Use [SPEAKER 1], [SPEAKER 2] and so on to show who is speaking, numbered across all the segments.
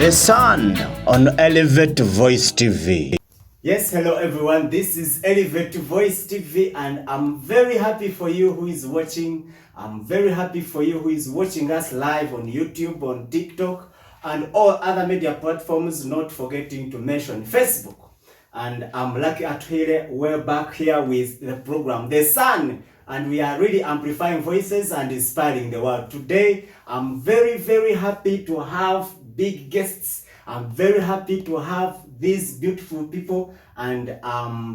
[SPEAKER 1] The Sun on Elevate Voice TV.
[SPEAKER 2] Yes, hello everyone. This is Elevate Voice TV and I'm very happy for you who is watching. I'm very happy for you who is watching us live on YouTube, on TikTok and all other media platforms, not forgetting to mention Facebook. And I'm lucky at here. We're back here with the program The Sun, and we are really amplifying voices and inspiring the world. Today, I'm very happy to have big guests. I'm very happy to have these beautiful people. And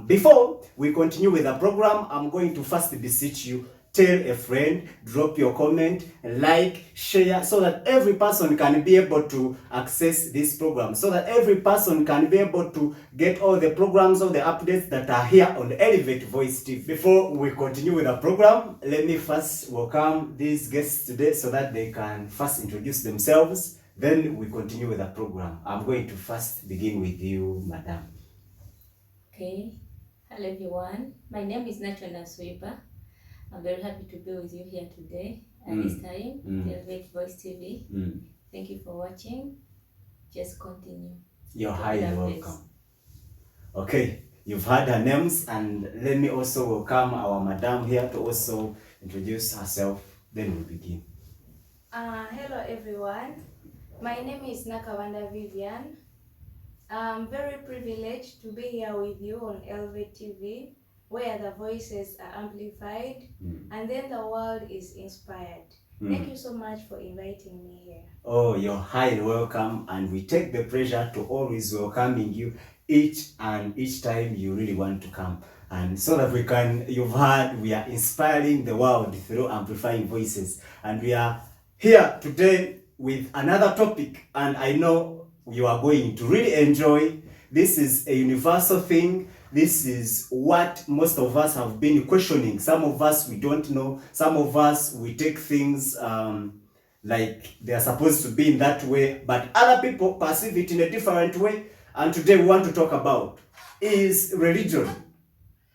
[SPEAKER 2] before we continue with the program, I'm going to first beseech you, tell a friend, drop your comment, like, share, so that every person can be able to access this program, so that every person can be able to get all the programs, all the updates that are here on Elevate Voice TV. Before we continue with the program, let me first welcome these guests today so that they can first introduce themselves. Then we continue with the program. I'm going to first begin with you, Madam.
[SPEAKER 3] Okay. Hello, everyone. My name is Nakityo and Ms. I'm very happy to be with you here today at this time, Elevate Voice TV. Thank you for watching. Just continue.
[SPEAKER 2] You're highly welcome. Okay, you've heard her names, and let me also welcome our Madam here to also introduce herself. Then we'll begin.
[SPEAKER 4] Hello, everyone. My name is Vivian. I'm very privileged to be here with you on Elevate TV, where the voices are amplified and then the world is inspired. Thank you so much for inviting me here.
[SPEAKER 2] Oh, you're highly welcome, and we take the pleasure to always welcoming you each time you really want to come. And so that we can, you've heard, we are inspiring the world through amplifying voices. And we are here today with another topic, and I know you are going to really enjoy. This is a universal thing. This is what most of us have been questioning. Some of us, we don't know. Some of us, we take things like they are supposed to be in that way, but other people perceive it in a different way. And today we want to talk about, is religion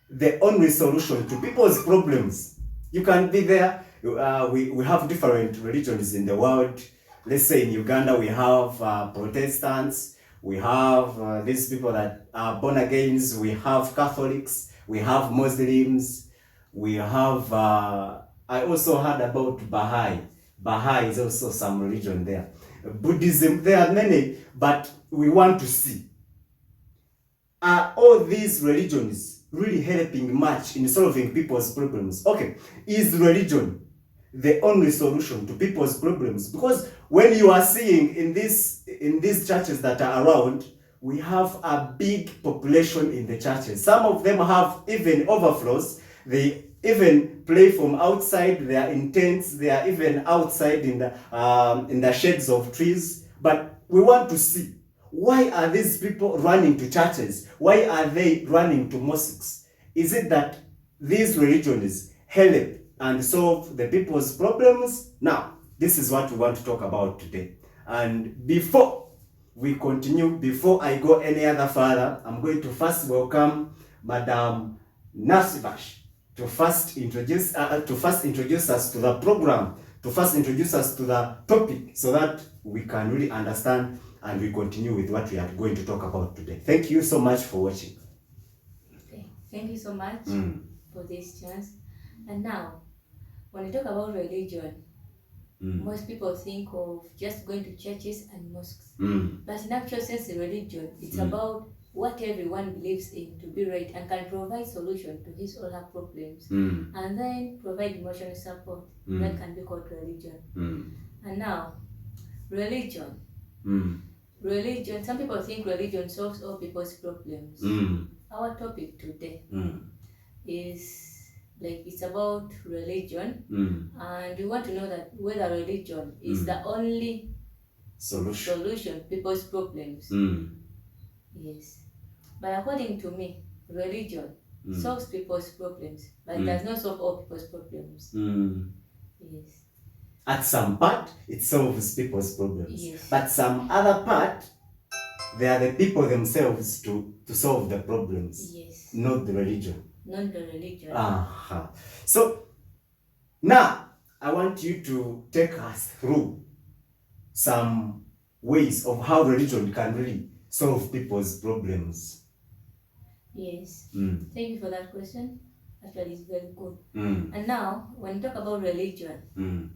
[SPEAKER 2] the only solution to people's problems? You can be there. We have different religions in the world. Let's say in Uganda, we have Protestants. We have these people that are born agains. We have Catholics. We have Muslims. We have, I also heard about Baha'i. Baha'i is also some religion there. Buddhism, there are many, but we want to see, are all these religions really helping much in solving people's problems? Okay, is religion the only solution to people's problems? Because when you are seeing in these churches that are around, we have a big population in the churches. Some of them have even overflows. They even play from outside. They are in tents. They are even outside in the shades of trees. But we want to see, why are these people running to churches? Why are they running to mosques? Is it that these religions help and solve the people's problems? Now, this is what we want to talk about today. And before we continue, before I go any other further, I'm going to first welcome Madam Nasivash to first introduce us to the program, to first introduce us to the topic, so that we can really understand and we continue with what we are going to talk about today. Thank you so much for watching.
[SPEAKER 3] Okay, thank you so much for this chance. And now, when we talk about religion, most people think of just going to churches and mosques. But in actual sense, religion, it's about what everyone believes in to be right and can provide solution to his or her problems. And then provide emotional support. That can be called religion. And now, religion. Religion, some people think religion solves all people's problems. Our topic today is it's about religion, and we want to know that whether religion is the only solution to people's problems. Yes, but according to me, religion solves people's problems, but it does not solve all people's problems. Yes.
[SPEAKER 2] At some part, it solves people's problems.
[SPEAKER 3] Yes.
[SPEAKER 2] But some other part, they are the people themselves to solve the problems.
[SPEAKER 3] Yes.
[SPEAKER 2] Not the religion.
[SPEAKER 3] Not the religion.
[SPEAKER 2] So now I want you to take us through some ways of how religion can really solve people's problems.
[SPEAKER 3] Yes. Thank you for that question. Actually, it's very good. And now, when you talk about religion,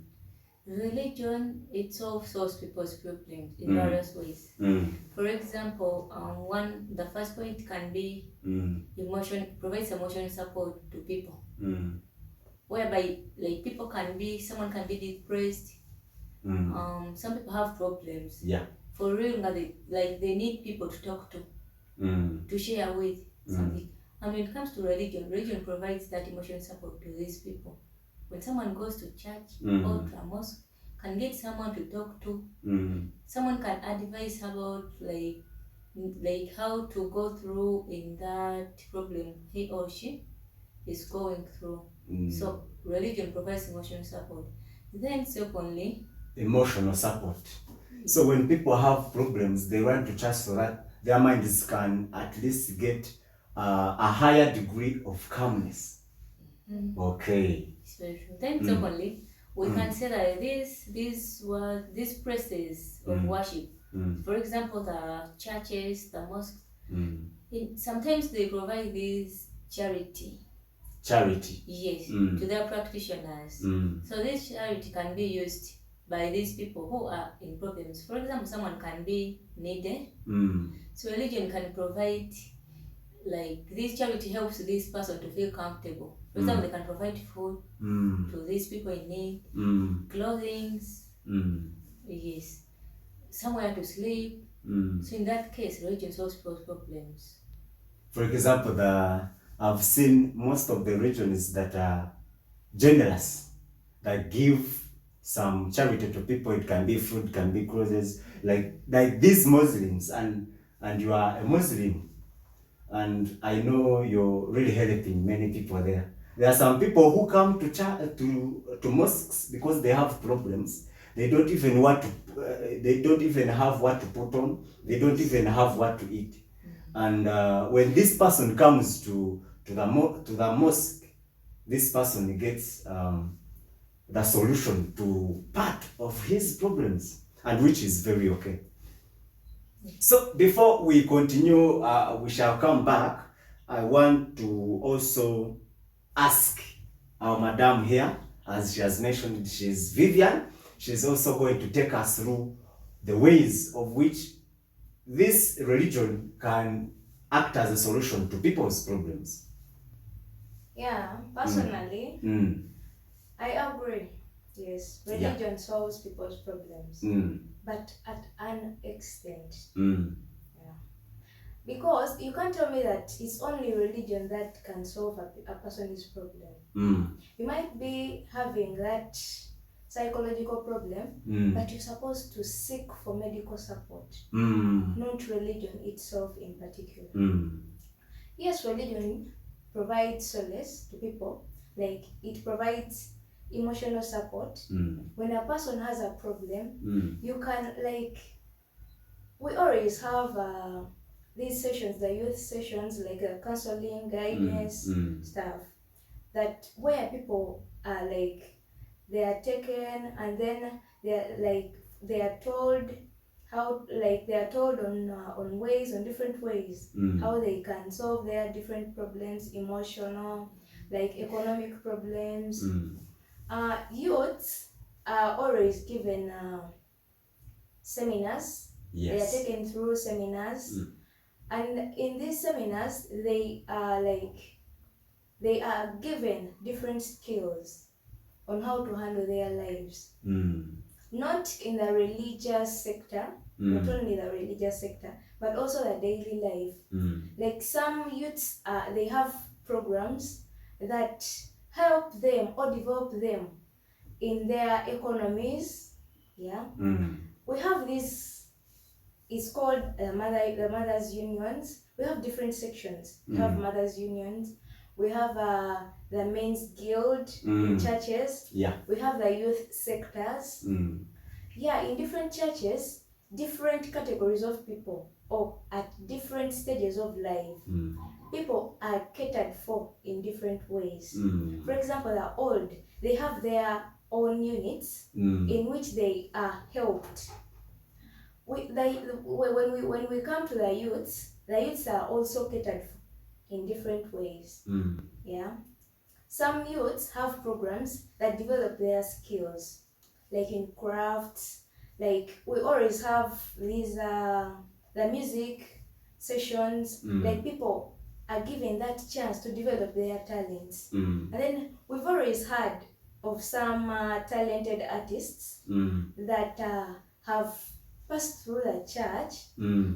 [SPEAKER 3] religion itself solves people's problems in various ways. For example, the first point can be provides emotional support to people, whereby like someone can be depressed. Some people have problems.
[SPEAKER 2] Yeah.
[SPEAKER 3] For real, that they need people to talk to share with something. And when it comes to religion provides that emotional support to these people. When someone goes to church or to a mosque, can get someone to talk to. Someone can advise about like how to go through in that problem he or she is going through. So religion provides emotional support. Then secondly,
[SPEAKER 2] emotional support. So when people have problems, they run to church so that their minds can at least get a higher degree of calmness. Okay.
[SPEAKER 3] It's very true. Then secondly, we can say that these places of worship, for example, the churches, the mosques, sometimes they provide this charity.
[SPEAKER 2] Charity.
[SPEAKER 3] Yes, to their practitioners. So this charity can be used by these people who are in problems. For example, someone can be needed. So religion can provide, like this charity helps this person to feel comfortable. For example, they can provide food to these people in need, clothing, yes, somewhere to sleep. So in that case, religion solves problems.
[SPEAKER 2] For example, I've seen most of the religions that are generous, that give some charity to people. It can be food, can be clothes, like these Muslims, and you are a Muslim, and I know you're really helping many people there. There are some people who come to mosques because they have problems. They don't even they don't even have what to put on. They don't even have what to eat. And when this person comes to the mosque, this person gets the solution to part of his problems, and which is very okay. So before we continue, we shall come back. I want to also ask our madam here, as she has mentioned, she's Vivian. She's also going to take us through the ways of which this religion can act as a solution to people's problems.
[SPEAKER 4] Yeah, personally, I agree. Yes, religion solves people's problems, but at an extent. Yeah. Because you can't tell me that it's only religion that can solve a person's problem. You might be having that psychological problem, but you're supposed to seek for medical support, not religion itself in particular. Yes, religion provides solace to people, like it provides emotional support. When a person has a problem, you can, like, we always have these sessions, the youth sessions, like counseling, guidance, stuff, that where people are like, they are taken and then they are told how, like they are told on ways, on different ways, how they can solve their different problems, emotional, like economic problems. Youths are always given seminars. Yes. They are taken through seminars, and in these seminars they are given different skills on how to handle their lives. Not in the religious sector, not only the religious sector, but also the daily life. Like some youths, they have programs that help them or develop them in their economies. Yeah. We have this, it's called the mothers unions. We have different sections. We have mothers unions. We have the men's guild in churches. Yeah. We have the youth sectors. Yeah, in different churches, different categories of people, or at different stages of life, people are catered for in different ways. For example, the old, they have their own units in which they are helped. when we come to the youths are also catered in different ways. Yeah. Some youths have programs that develop their skills, like in crafts. Like we always have these the music sessions. Like people are given that chance to develop their talents. And then we've always heard of some talented artists that have passed through the church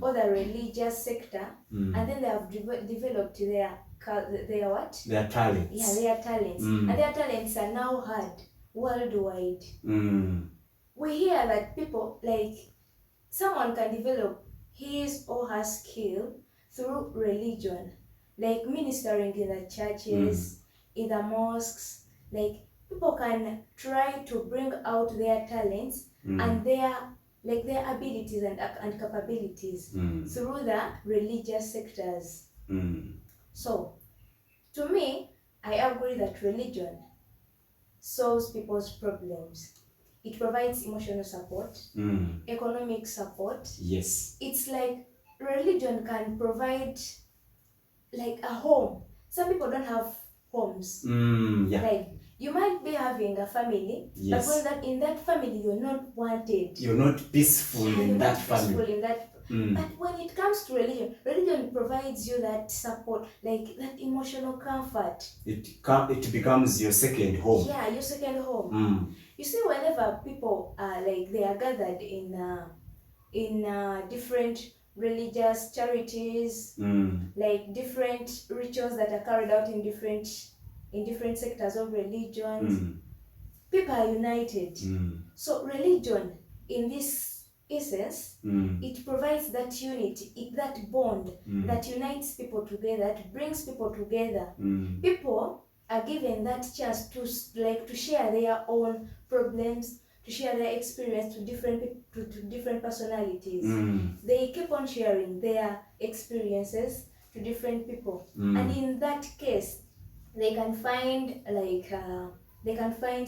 [SPEAKER 4] or the religious sector, and then they have developed their what?
[SPEAKER 2] Their talents.
[SPEAKER 4] Yeah, their talents. And their talents are now heard worldwide. We hear that people, like, someone can develop his or her skill through religion, like ministering in the churches, in the mosques. Like, people can try to bring out their talents and their abilities and capabilities through the religious sectors. So, to me, I agree that religion solves people's problems. It provides emotional support, economic support.
[SPEAKER 2] Yes.
[SPEAKER 4] It's like religion can provide like a home. Some people don't have homes.
[SPEAKER 2] Yeah.
[SPEAKER 4] Like, you might be having a family,
[SPEAKER 2] yes.
[SPEAKER 4] but when in that family you're not wanted.
[SPEAKER 2] You're not peaceful in that family.
[SPEAKER 4] But when it comes to religion provides you that support, like that emotional comfort.
[SPEAKER 2] It becomes your second home.
[SPEAKER 4] Yeah, your second home. You see, whenever people like they are gathered in different religious charities, like different rituals that are carried out in different sectors of religions, people are united. So religion, in this essence, it provides that unity, that bond that unites people together, that brings people together. People are given that chance to share their own problems, to share their experience to different personalities. They keep on sharing their experiences to different people, and in that case, they can find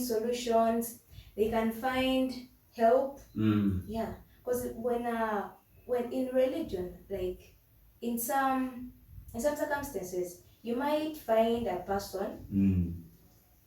[SPEAKER 4] solutions. They can find help. Yeah, because when in religion, like in some circumstances, you might find a person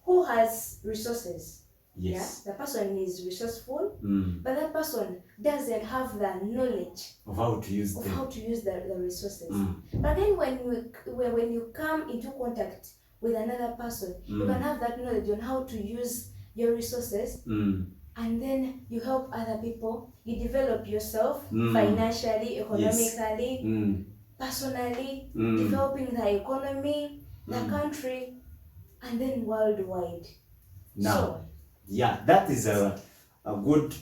[SPEAKER 4] who has resources.
[SPEAKER 2] Yes.
[SPEAKER 4] Yeah, the person is resourceful, but that person doesn't have the knowledge
[SPEAKER 2] of how to use
[SPEAKER 4] the resources. But then when you come into contact with another person, you can have that knowledge on how to use your resources, and then you help other people. You develop yourself financially, economically, personally, developing the economy, the country, and then worldwide.
[SPEAKER 2] Now,
[SPEAKER 4] so,
[SPEAKER 2] yeah, that is a good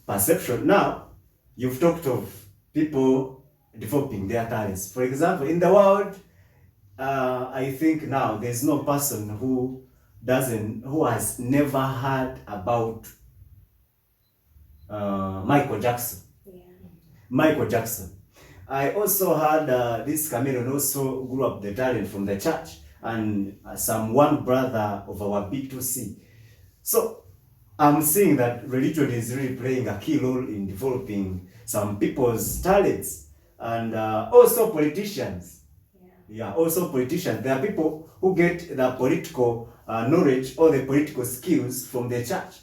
[SPEAKER 2] perception. Now, you've talked of people developing their talents. For example, in the world, I think now there's no person who has never heard about Michael Jackson.
[SPEAKER 4] yeah.
[SPEAKER 2] Michael Jackson. I also heard this chameleon also grew up the talent from the church, and one brother of our B2C. So I'm seeing that religion is really playing a key role in developing some people's talents, and also politicians. Yeah, also politicians. There are people who get the political knowledge or the political skills from the church.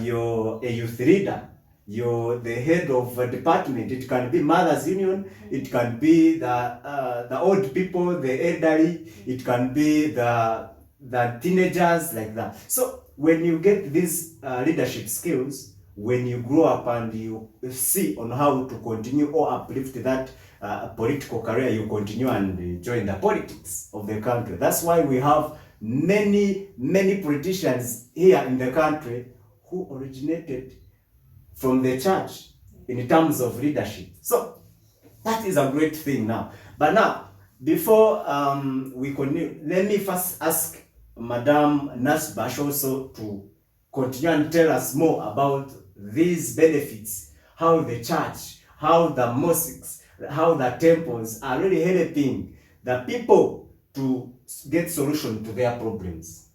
[SPEAKER 2] You're a youth leader. You're the head of a department. It can be mothers union. It can be the old people, the elderly. It can be the teenagers, like that. So when you get these leadership skills, when you grow up and you see on how to continue or uplift that political career, you continue and join the politics of the country. That's why we have many politicians here in the country who originated from the church in terms of leadership. So that is a great thing now. But now, before we continue, let me first ask Madam Nasbash also to continue and tell us more about these benefits, how the church, how the mosques, how the temples are really helping the people to get solution to their problems.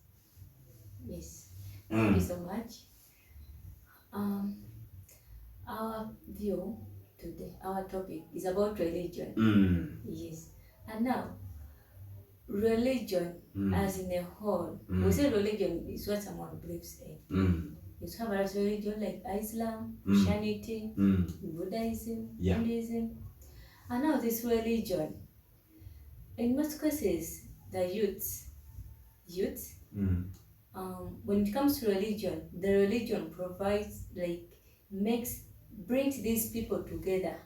[SPEAKER 3] Yes, thank you so much. Our view today, our topic is about religion. Yes. And now, religion as in a whole, we say religion is what someone believes in. You have a religion like Islam, Christianity, Buddhism, Hinduism. And now this religion, in most cases, the youth, when it comes to religion, the religion provides, like, brings these people together.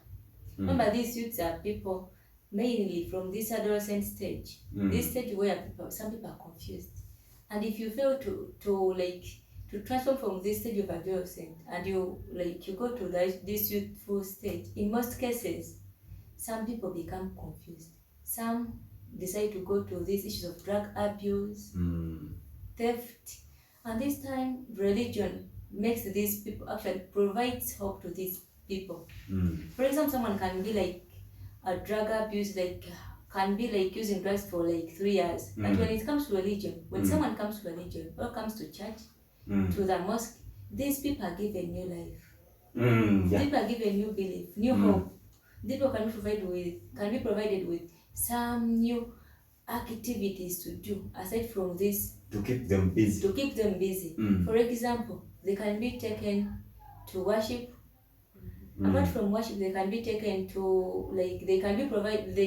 [SPEAKER 3] Remember, these youths are people mainly from this adolescent stage, this stage where some people are confused. And if you fail to transform from this stage of adolescent and you go to this youthful stage, in most cases, some people become confused. Some decide to go to these issues of drug abuse, theft, and this time religion makes these people, actually provides hope to these people. For example, someone can be like a drug abuse, can be like using drugs for like 3 years. But when it comes to religion, when someone comes to religion or comes to church, to the mosque, these people are given new life. People are given new belief, new hope. People can be provided with some new activities to do aside from this,
[SPEAKER 2] to keep them busy.
[SPEAKER 3] For example, they can be taken to worship. Apart from worship, they can be taken to, they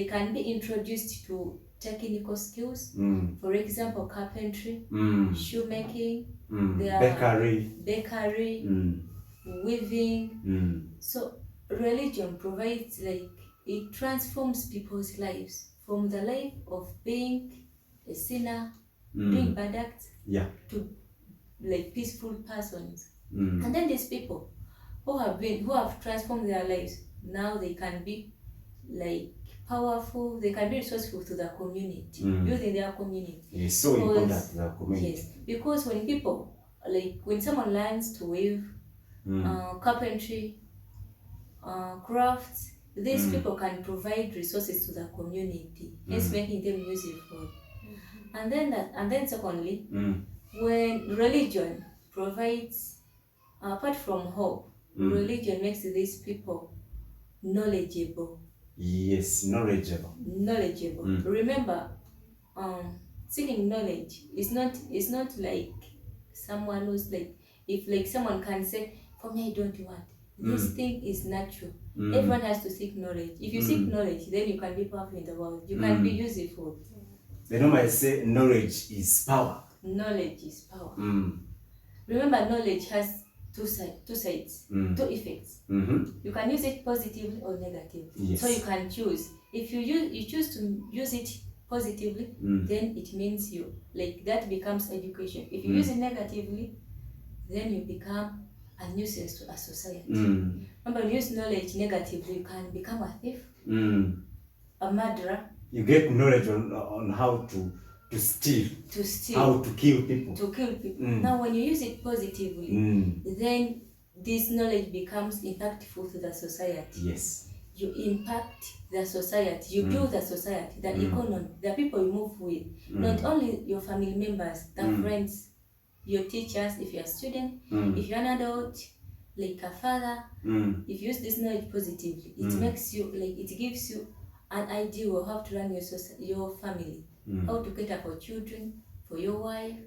[SPEAKER 3] can be introduced to technical skills. For example, carpentry, shoemaking, bakery, weaving. So religion provides, it transforms people's lives from the life of being a sinner, doing bad acts, to like peaceful persons. And then these people who have transformed their lives, now they can be like powerful, they can be resourceful to the community, building their community.
[SPEAKER 2] It's so important to the community.
[SPEAKER 3] Yes, because when someone learns to weave, carpentry, crafts, these people can provide resources to the community, hence making them useful. And then secondly, when religion provides, apart from hope, religion makes these people knowledgeable.
[SPEAKER 2] Yes, knowledgeable.
[SPEAKER 3] Remember, seeking knowledge is not like someone who's like, if like someone can say, for me I don't want this thing is natural. Everyone has to seek knowledge. If you seek knowledge, then you can be powerful in the world. You can be useful.
[SPEAKER 2] They normally say knowledge is power.
[SPEAKER 3] Knowledge is power. Remember, knowledge has two sides, two effects. You can use it positively or negatively.
[SPEAKER 2] Yes.
[SPEAKER 3] So you can choose. If you choose to use it positively, then it means you, like, that becomes education. If you use it negatively, then you become a nuisance to a society. Remember, when you use knowledge negatively, you can become a thief, a murderer.
[SPEAKER 2] You get knowledge on how to steal, how to kill people.
[SPEAKER 3] Now, when you use it positively, then this knowledge becomes impactful to the society.
[SPEAKER 2] Yes.
[SPEAKER 3] You impact the society, you build the society, the economy, the people you move with, not only your family members, the friends, your teachers, if you're a student, if you're an adult, like a father. If you use this knowledge positively, it makes you, like, it gives you an idea of how to run your family, how to cater for children, for your wife.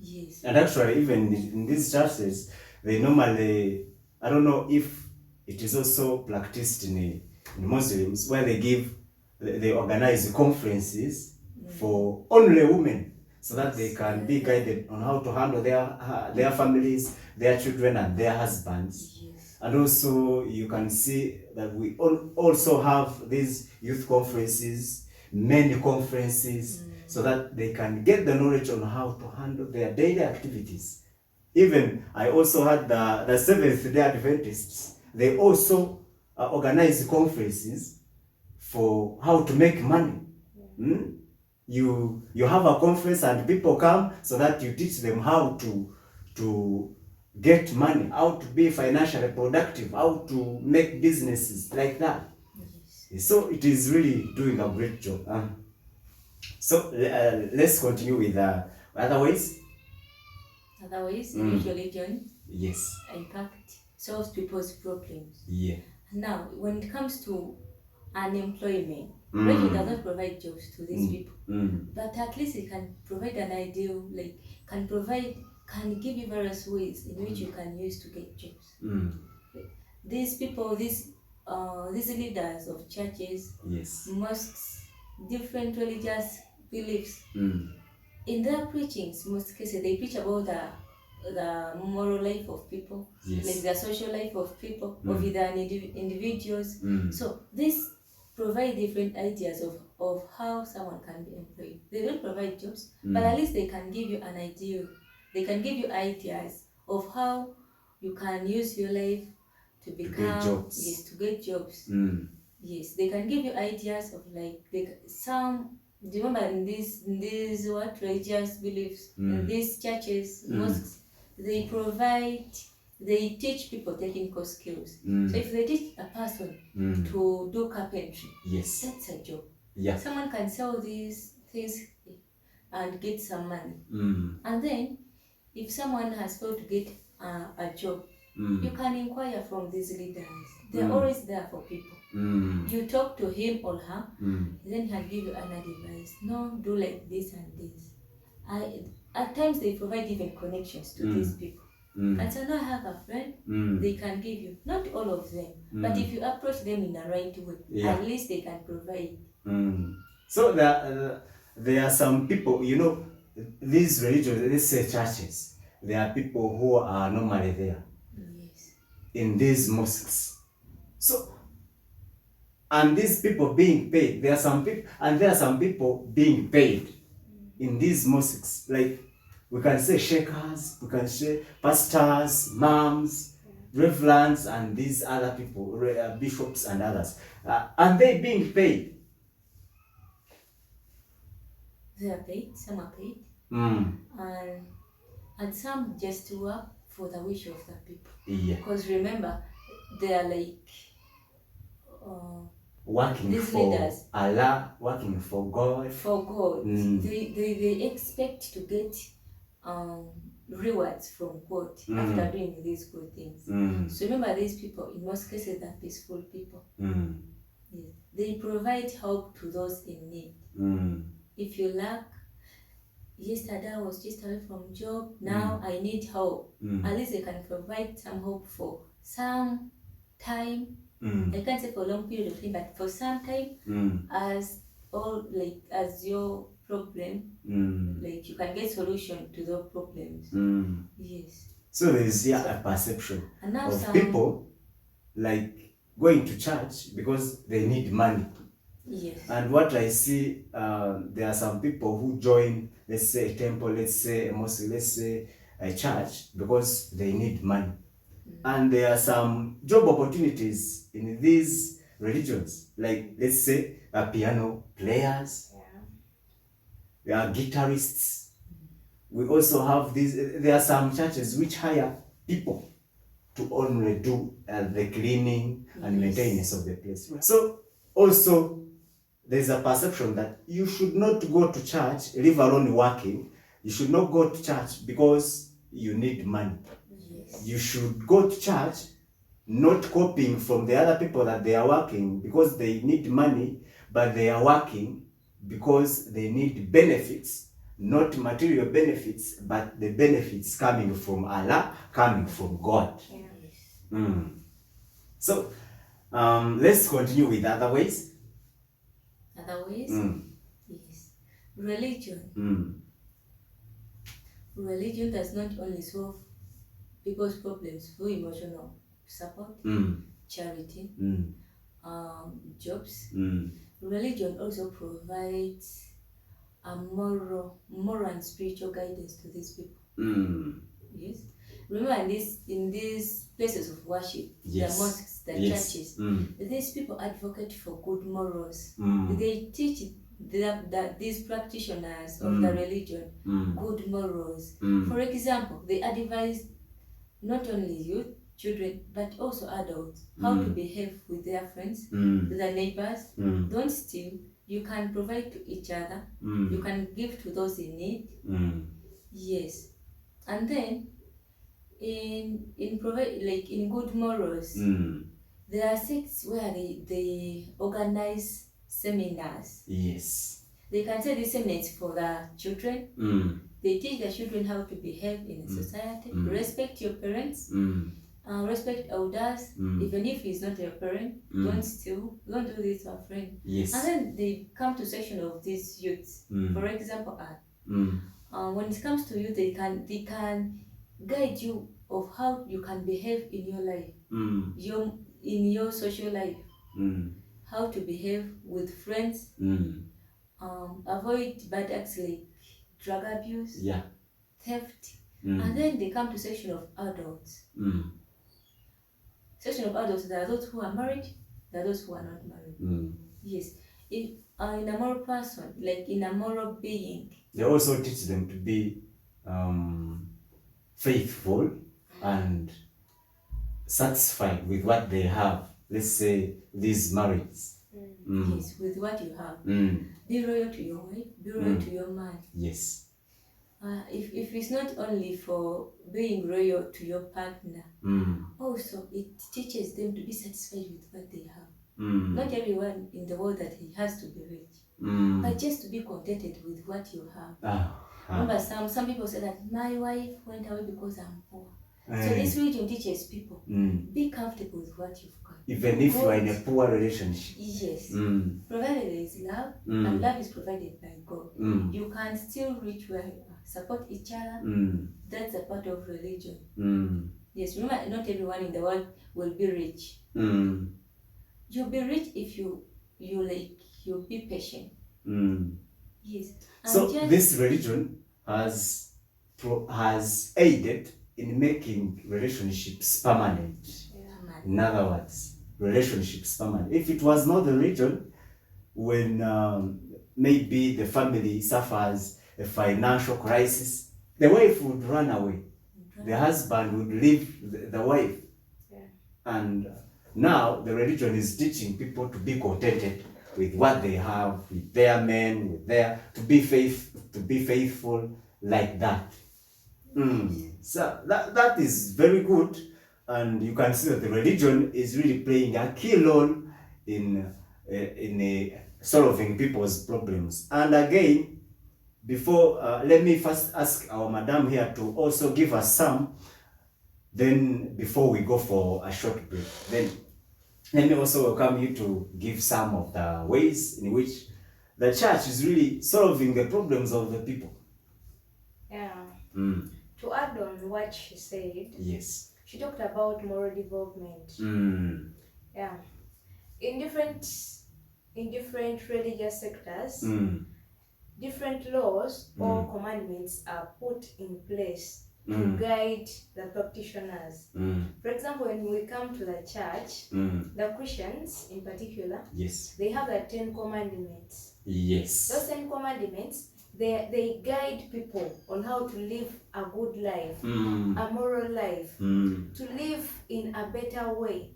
[SPEAKER 3] Yes.
[SPEAKER 2] And actually, even in these churches, they normally, I don't know if it is also practiced in Muslims, where they organize conferences for only women, so that they can be guided on how to handle their families, their children, and their husbands.
[SPEAKER 3] Yes.
[SPEAKER 2] And also, you can see that we also have these youth conferences, many conferences, so that they can get the knowledge on how to handle their daily activities. Even I also had the Seventh-day Adventists. They also organize conferences for how to make money. You have a conference and people come, so that you teach them how to get money, how to be financially productive, how to make businesses like that. Yes. So it is really doing a great job. So let's continue with other ways.
[SPEAKER 3] Other ways in which religion
[SPEAKER 2] yes
[SPEAKER 3] impact solves people's problems.
[SPEAKER 2] Yeah.
[SPEAKER 3] Now, when it comes to unemployment, religion does not provide jobs to these people, but at least it can provide an ideal, like can give you various ways in which you can use to get jobs. These people, these leaders of churches,
[SPEAKER 2] Yes.
[SPEAKER 3] mosques, different religious beliefs, in their preachings, most cases they preach about the moral life of people,
[SPEAKER 2] Yes.
[SPEAKER 3] like the social life of people, of the individuals. So this provide different ideas of how someone can be employed. They don't provide jobs, but at least they can give you an idea. They can give you ideas of how you can use your life to become to get jobs. Yes, they can give you ideas of like some. Do you remember in these what religious beliefs in these churches, mosques, they teach people technical skills. So if they teach a person to do carpentry,
[SPEAKER 2] yes,
[SPEAKER 3] that's a job.
[SPEAKER 2] Yeah.
[SPEAKER 3] Someone can sell these things and get some money. And then if someone has failed to get a job, you can inquire from these leaders. They're always there for people. You talk to him or her, then he'll give you an advice. No, do like this and this. At times they provide even connections to these people. And so now I have a friend, they can give you, not all of them, but if you approach them in the right way, at least they can provide.
[SPEAKER 2] So there are some people, these religions, let's say churches, there are people who are normally there.
[SPEAKER 3] Yes.
[SPEAKER 2] In these mosques. So, and these people being paid, there are some people being paid in these mosques. Like we can say sheikhs, we can say pastors, imams, reverends, and these other people, bishops and others. And they being paid.
[SPEAKER 3] They are paid, some are paid. And some just work for the wish of the people.
[SPEAKER 2] Yeah.
[SPEAKER 3] Because remember, they are like
[SPEAKER 2] working
[SPEAKER 3] these
[SPEAKER 2] for
[SPEAKER 3] leaders.
[SPEAKER 2] Allah, working for God.
[SPEAKER 3] For God. They expect to get rewards from God after doing these good things. So remember, these people, in most cases, are peaceful people. Yes. They provide help to those in need. If you lack, yesterday I was just away from job, now I need help. At least they can provide some hope for some time. I can't say for a long period of time, but for some time, as your problem, like you can get solution to those problems. Yes.
[SPEAKER 2] So there is a perception of people like going to church because they need money.
[SPEAKER 3] Yes.
[SPEAKER 2] And what I see, there are some people who join, let's say a temple, let's say a mosque, let's say a church, because they need money. And there are some job opportunities in these religions, like let's say piano players, there are guitarists. We also have these, there are some churches which hire people to only do the cleaning and maintenance of the place. So also there's a perception that you should not go to church, leave alone working. You should not go to church because you need money.
[SPEAKER 3] Yes.
[SPEAKER 2] You should go to church not copying from the other people that they are working because they need money, but they are working because they need benefits, not material benefits, but the benefits coming from Allah, coming from God.
[SPEAKER 3] Yes.
[SPEAKER 2] So let's continue with other ways.
[SPEAKER 3] Other ways? Yes. Religion. Religion does not only solve people's problems through emotional support, charity, jobs. Religion also provides a moral and spiritual guidance to these people. Yes. Remember, in these places of worship, the mosques, the churches, these people advocate for good morals. They teach these practitioners of the religion good morals. For example, they advise not only youth, children, but also adults how to behave with their friends, with their neighbors. Don't steal. You can provide to each other. You can give to those in need. Yes. And then in good morals. There are sects where they organize seminars.
[SPEAKER 2] Yes.
[SPEAKER 3] They can say these seminars for the children. They teach the children how to behave in society. Respect your parents. Respect elders. Even if he's not your parent, don't steal. Don't do this to a friend.
[SPEAKER 2] Yes.
[SPEAKER 3] And then they come to section of these youths. For example, when it comes to youth, they can guide you of how you can behave in your life, in your social life, how to behave with friends, avoid bad acts like drug abuse, theft, and then they come to section of adults. Section of adults, there are those who are married, there are those who are not married. Yes. In a moral person, like in a moral being.
[SPEAKER 2] They also teach them to be faithful and satisfied with what they have. Let's say these marriages.
[SPEAKER 3] Yes, with what you have. Be loyal to your wife, be loyal to your man.
[SPEAKER 2] Yes.
[SPEAKER 3] If it's not only for being loyal to your partner, also it teaches them to be satisfied with what they have. Not everyone in the world that he has to be rich, but just to be contented with what you have. Remember, some people say that my wife went away because I'm poor. So this religion teaches people, be comfortable with what you've got.
[SPEAKER 2] Even if you are in a poor relationship.
[SPEAKER 3] Yes. Provided there is love, and love is provided by God. You can still reach where you are. Support each other. That's a part of religion. Yes, remember, not everyone in the world will be rich. You'll be rich if you'll be patient. Yes. And
[SPEAKER 2] so this religion has aided in making relationships permanent. In other words, relationships permanent. If it was not the religion, when maybe the family suffers a financial crisis, the wife would run away. The husband would leave the wife. And now the religion is teaching people to be contented with what they have, with their men, with their to be faithful like that. So that is very good, and you can see that the religion is really playing a key role in solving people's problems. And again, before let me first ask our madam here to also give us some. Then before we go for a short break, then let me also welcome you to give some of the ways in which the church is really solving the problems of the people.
[SPEAKER 4] To add on what she said,
[SPEAKER 2] yes,
[SPEAKER 4] she talked about moral development. In different religious sectors, different laws or commandments are put in place to guide the practitioners. For example, when we come to the church, the Christians in particular,
[SPEAKER 2] yes,
[SPEAKER 4] they have the 10 commandments.
[SPEAKER 2] Yes.
[SPEAKER 4] Those 10 commandments, they guide people on how to live a good life, a moral life, to live in a better way,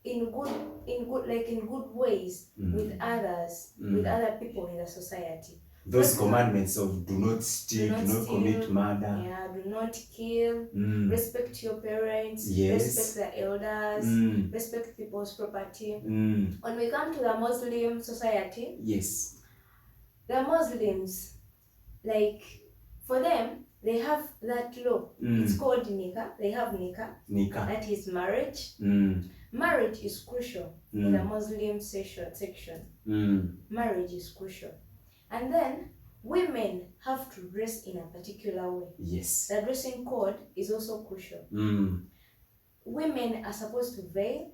[SPEAKER 4] in good ways with others, with other people in the society.
[SPEAKER 2] Those commandments of do not steal, do not commit murder,
[SPEAKER 4] do not kill, respect your parents, respect the elders, respect people's property. When we come to the Muslim society,
[SPEAKER 2] yes,
[SPEAKER 4] the Muslims, like for them, they have that law. It's called nikah. They have nikah. That is marriage. Marriage is crucial in the Muslim section. Marriage is crucial. And then women have to dress in a particular way.
[SPEAKER 2] Yes.
[SPEAKER 4] The dressing code is also crucial. Women are supposed to veil.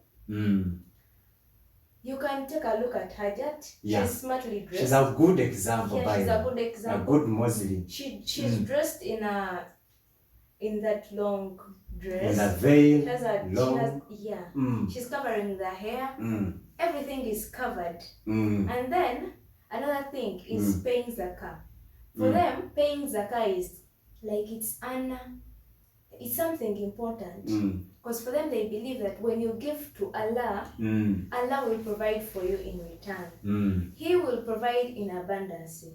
[SPEAKER 4] You can take a look at Hajat.
[SPEAKER 2] Yeah.
[SPEAKER 4] She's smartly dressed.
[SPEAKER 2] She's a good example.
[SPEAKER 4] She's a good example.
[SPEAKER 2] A good Muslim.
[SPEAKER 4] She's dressed in that long dress.
[SPEAKER 2] In a veil.
[SPEAKER 4] She has she's covering the hair. Everything is covered. And then another thing is paying zakah. For them, paying zakah is like it's something important. Because for them, they believe that when you give to Allah, Allah will provide for you in return. He will provide in abundance.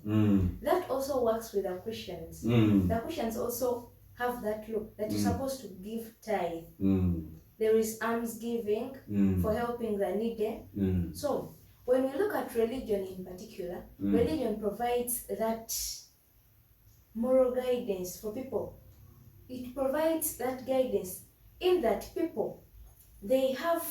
[SPEAKER 4] That also works with the Christians. The Christians also have that look that you're supposed to give tithe. There is alms giving for helping the needy. So when we look at religion in particular, religion provides that moral guidance for people. It provides that guidance in that people, they have,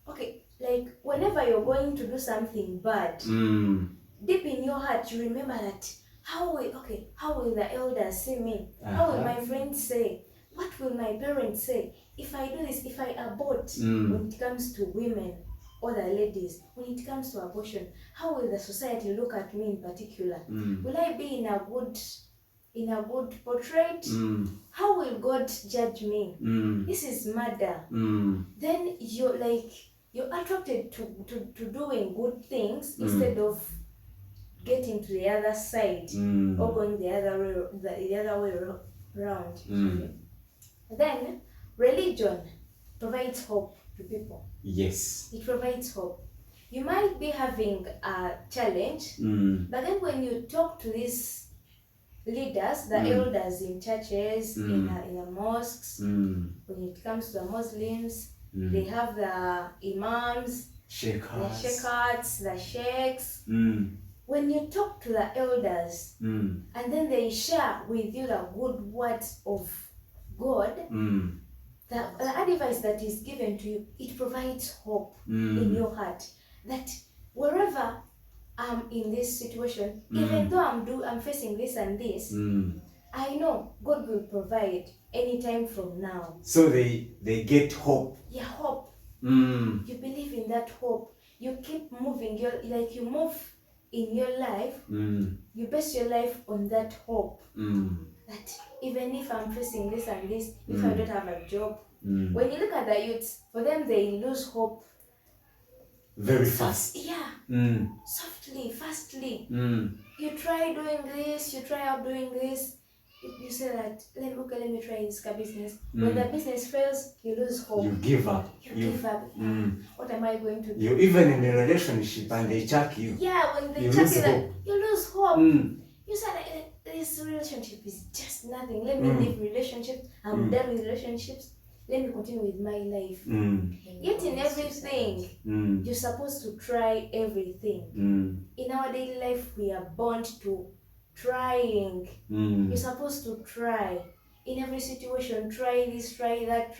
[SPEAKER 4] okay, like whenever you're going to do something bad, deep in your heart you remember that how will the elders see me? How will my friends say? What will my parents say if I do this, if I abort? When it comes to women or the ladies, when it comes to abortion, how will the society look at me in particular? Will I be in a good portrait? How will God judge me? This is murder. Then you're attracted to doing good things instead of getting to the other side or going the other way around. Then religion provides hope to people.
[SPEAKER 2] Yes.
[SPEAKER 4] It provides hope. You might be having a challenge, but then when you talk to these leaders, the elders in churches, in the mosques, when it comes to the Muslims, they have the imams, the sheikhs, the sheikhs. When you talk to the elders, and then they share with you the good words of God, the advice that is given to you, it provides hope in your heart that wherever I'm in this situation, even though I'm facing this and this, I know God will provide anytime from now.
[SPEAKER 2] So they get hope.
[SPEAKER 4] Yeah, hope. You believe in that hope. You keep moving. You move in your life. You base your life on that hope. That even if I'm facing this and this, if I don't have a job, when you look at the youths, for them they lose hope
[SPEAKER 2] very fast.
[SPEAKER 4] Yeah. Softly, fastly. You try doing this, you try out doing this. You say that, let me try this business. When the business fails, you lose hope.
[SPEAKER 2] You give up.
[SPEAKER 4] You give up. What am I going to do?
[SPEAKER 2] You're even in a relationship and they chuck you.
[SPEAKER 4] Yeah, when they
[SPEAKER 2] you
[SPEAKER 4] chuck
[SPEAKER 2] lose
[SPEAKER 4] you,
[SPEAKER 2] hope.
[SPEAKER 4] You lose hope. You say that this relationship is just nothing. Let me leave relationships. I'm done with relationships. Let me continue with my life. Yet in everything, you're supposed to try everything. In our daily life, we are bound to trying. You're supposed to try. In every situation, try this, try that,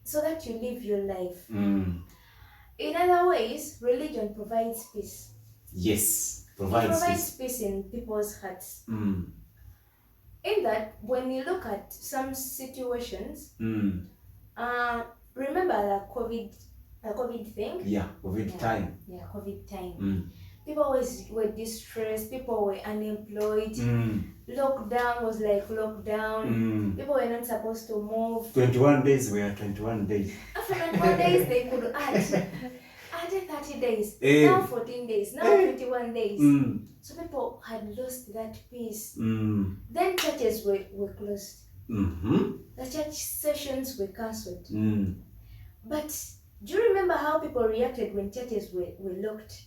[SPEAKER 4] so that you live your life. In other ways, religion provides peace.
[SPEAKER 2] Yes,
[SPEAKER 4] it provides peace in people's hearts. In that, when you look at some situations, remember the COVID thing?
[SPEAKER 2] Yeah, COVID time.
[SPEAKER 4] Yeah, COVID time. People were distressed, people were unemployed. Lockdown was like lockdown. People were not supposed to move.
[SPEAKER 2] 21 days were 21 days.
[SPEAKER 4] After 21 days, they could add 30 days, now 14 days, now 21 days. So people had lost that peace. Then churches were closed. The church sessions were cancelled. But do you remember how people reacted when churches were locked?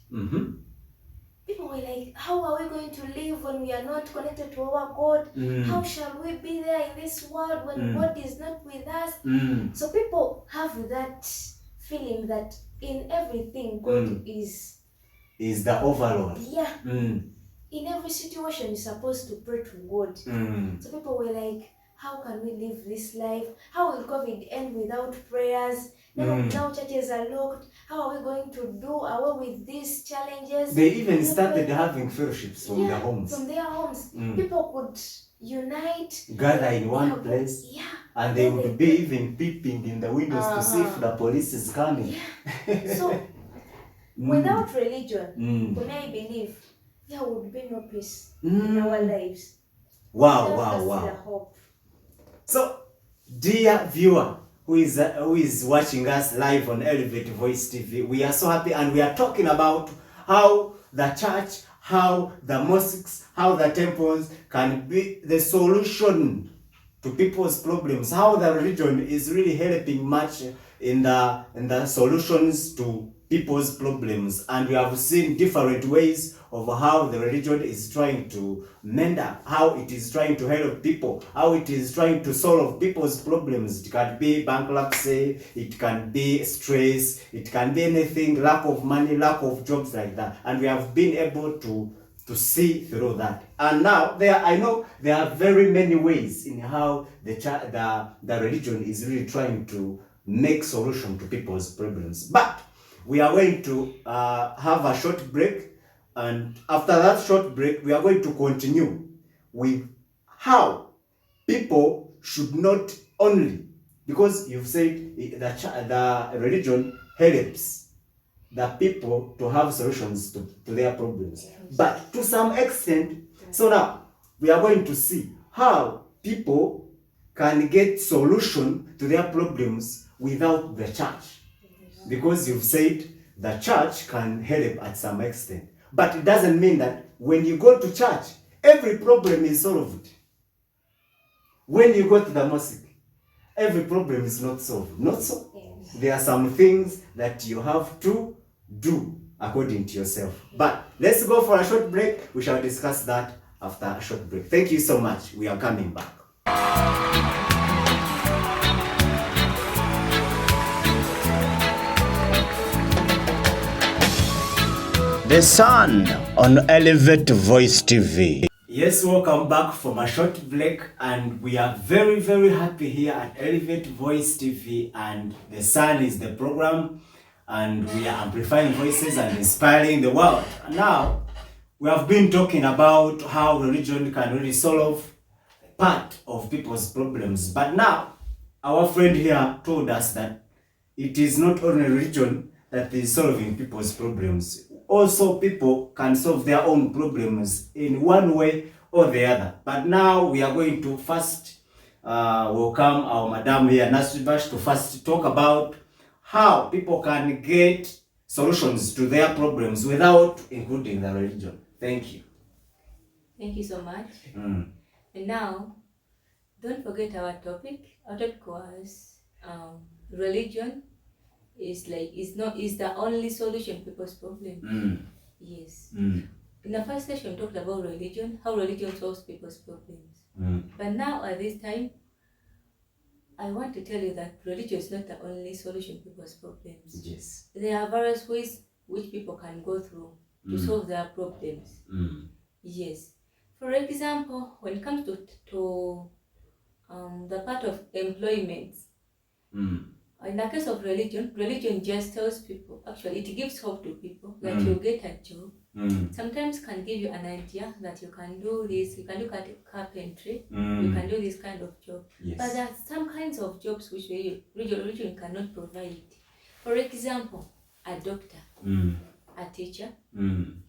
[SPEAKER 4] People were like, how are we going to live when we are not connected to our God? How shall we be there in this world when God is not with us? So people have that feeling that in everything God is
[SPEAKER 2] the overlord.
[SPEAKER 4] Yeah. In every situation you're supposed to pray to God. So people were like, how can we live this life? How will COVID end without prayers? Now churches are locked. How are we going to do away with these challenges?
[SPEAKER 2] They even started having fellowships from their homes.
[SPEAKER 4] From their homes. People could unite.
[SPEAKER 2] Gather in one place.
[SPEAKER 4] Yeah.
[SPEAKER 2] And they would be even peeping in the windows to see if the police is coming.
[SPEAKER 4] Yeah. So, without religion, when I believe, there would be no peace in our lives.
[SPEAKER 2] Wow. So, dear viewer who is watching us live on Elevate Voice TV, we are so happy, and we are talking about how the church, how the mosques, how the temples can be the solution to people's problems, how the religion is really helping much in the solutions to people's problems. And we have seen different ways of how the religion is trying to mend up, how it is trying to help people, how it is trying to solve people's problems. It can be bankruptcy, it can be stress, it can be anything, lack of money, lack of jobs, like that. And we have been able to see through that. And now I know there are very many ways in how the religion is really trying to make solution to people's problems. But we are going to have a short break, and after that short break we are going to continue with how people should not only, because you've said the religion helps the people to have solutions to their problems, but to some extent. So now we are going to see how people can get solution to their problems without the church, because you've said the church can help at some extent, but it doesn't mean that when you go to church every problem is solved. When you go to the mosque every problem is not solved. Not so. There are some things that you have to do according to yourself. But let's go for a short break. We shall discuss that after a short break. Thank you so much. We are coming back.
[SPEAKER 1] The Sun on Elevate Voice TV.
[SPEAKER 2] Yes, welcome back from a short break, and we are very, very happy here at Elevate Voice TV, and The Sun is the program, and we are amplifying voices and inspiring the world. Now, we have been talking about how religion can really solve part of people's problems, but now our friend here told us that it is not only religion that is solving people's problems. Also, people can solve their own problems in one way or the other. But now we are going to first welcome our madam here, Nasribash, to first talk about how people can get solutions to their problems without including the religion. Thank you.
[SPEAKER 3] Thank you so much. And now, don't forget our topic. Our topic was religion is the only solution to people's problems. Yes. In the first session, we talked about religion, how religion solves people's problems. But now at this time, I want to tell you that religion is not the only solution to people's problems.
[SPEAKER 2] Yes.
[SPEAKER 3] There are various ways which people can go through to solve their problems. Yes. For example, when it comes to the part of employment, in the case of religion, religion just tells people, actually it gives hope to people that you'll get a job. Sometimes can give you an idea that you can do this, you can do carpentry, you can do this kind of job.
[SPEAKER 2] Yes.
[SPEAKER 3] But there are some kinds of jobs which religion cannot provide. For example, a doctor, a teacher, an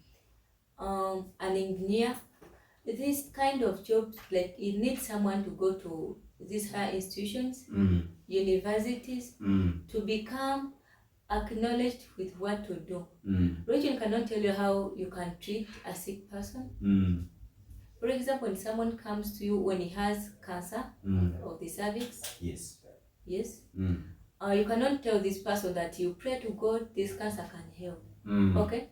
[SPEAKER 3] engineer. This kind of jobs, like it needs someone to go to these higher institutions, universities, to become acknowledged with what to do. Religion cannot tell you how you can treat a sick person. For example, when someone comes to you when he has cancer of the cervix,
[SPEAKER 2] yes,
[SPEAKER 3] you cannot tell this person that you pray to God, this cancer can help. Okay?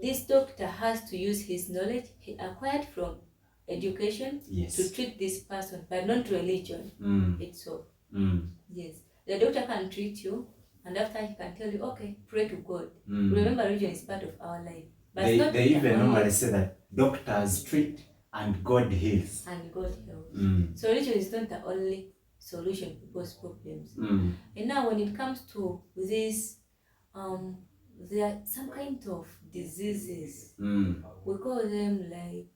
[SPEAKER 3] This doctor has to use his knowledge he acquired from education to treat this person, but not religion itself. Yes. The doctor can treat you, and after he can tell you, okay, pray to God. Remember, religion is part of our life. But
[SPEAKER 2] they even normally say that doctors treat and God heals.
[SPEAKER 3] And God helps. So religion is not the only solution to people's problems. And now when it comes to this, there are some kind of diseases. We call them like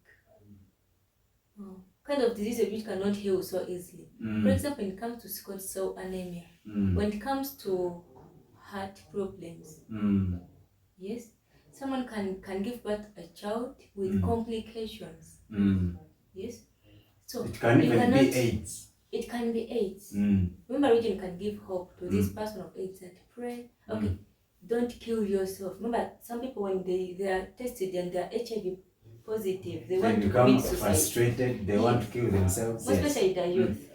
[SPEAKER 3] kind of diseases which cannot heal so easily. For example, when it comes to sickle cell anemia, when it comes to heart problems, yes, someone can give birth a child with complications. Yes, so
[SPEAKER 2] it can even be AIDS.
[SPEAKER 3] It can be AIDS. Remember, religion can give hope to this person of AIDS that pray. Okay, don't kill yourself. Remember, some people when they are tested and they are HIV positive, they want to commit suicide.
[SPEAKER 2] Frustrated, they want to kill themselves.
[SPEAKER 3] Especially the youth.